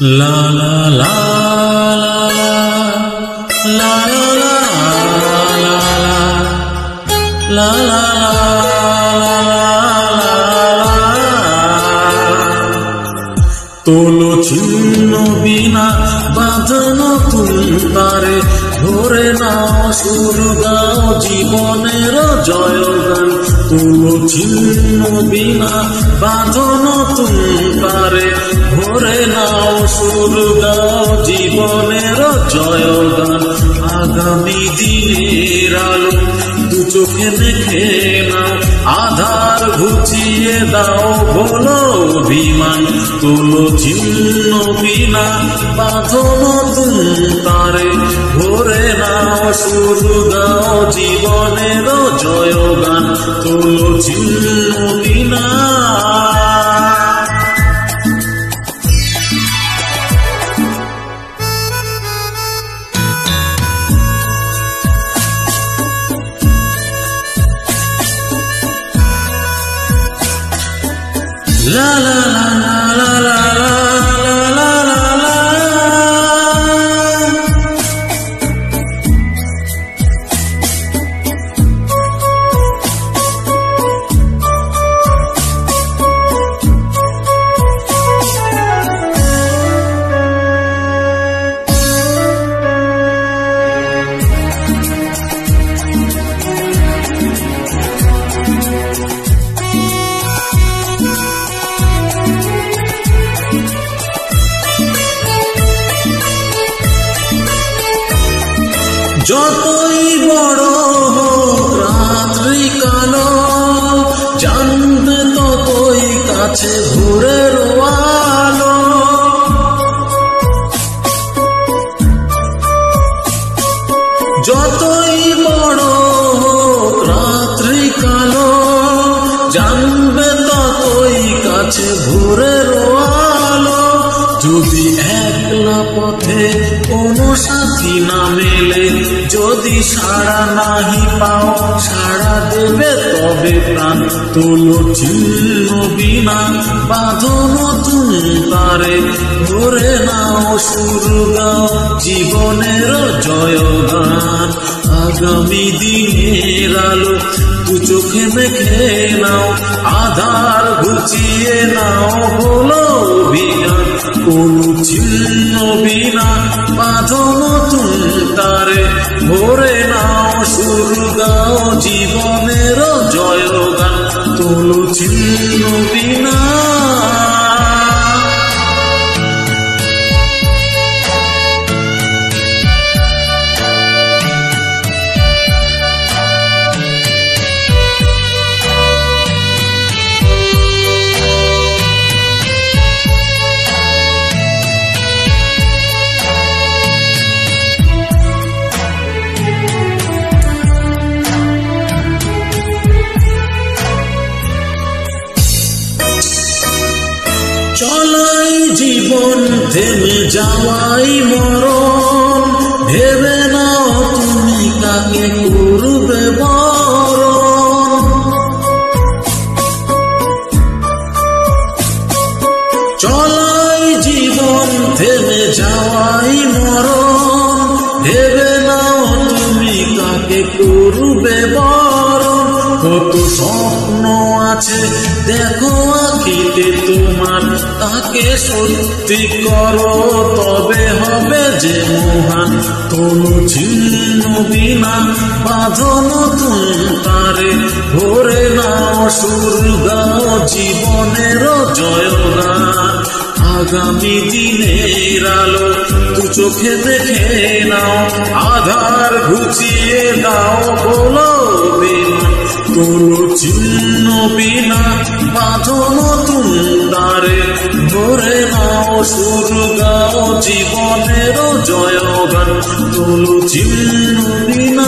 La la la la la la la la la তোলো ছিন্ন বিনা বাঁধানো তুলতারে ধরে নাও সুর গাও জীবনের জয়গান তোলো ছিন্ন বিনা বাঁধানো তুলতারে ধরে নাও সুর গাও জীবনের জয়গান আগামী দিনের আলো দু চোখে দেখে নাও আধার ঘুচিয়ে দাও বলো অভিমান তোলো ছিন্ন বিনা বাঁধানো তুলতারে ধরে নাও সুর গাও জীবনের জয়গান তোলো ছিন্ন বিনা La la la la la la la la la যতই বড় হোক রাত্রি কালো জানবে ততই কাছে ভোরের আলো যতই বড় হোক রাত্রি কালো জানবে ততই কাছে ভোরের আলো যদি একলা পথে কোনো সাথী না মেলে যদি সাড়া নাহি পাও সাড়া দেবে তবে প্রাণ তোলো ছিন্ন বিনা বাঁধানো তুলতারে ধরে নাও সুর গাও জীবনের জয়গান আগামী দিনের আলো দু চোখে দেখে নাও আধার ঘুচিয়ে নাও বলো অভিযান কোনো ছিন্ন বিনা বাঁধানো তুলতারে ভরে নাও সুর গাও জীবনের জয়গান তোলো ছিন্ন বিনা চলাই জীবন থেমে যাওয়াই মরণ ভেবে নাও তুমি কাকে করবে বরণ চলাই জীবন থেমে যাওয়াই মরণ ভেবে নাও তুমি কাকে করবে বরণ কত স্বপ্ন আছে দেখো আখিতে তোমার তাকে সত্যি করো তবে হবে যে মহান তোলো ছিন্ন বিনা বাঁধানো তুলতারে ধরে নাও সুর গাও জীবনের জয়গান আগামী দিনের আলো দু চোখে দেখে নাও আধার ঘুচিয়ে দাও বলো অভিমান তোলো ছিন্ন বিনা বাঁধানো তুলতারে ধরে নাও সুর গাও জীবনের জয়গান তোলো ছিন্ন বিনা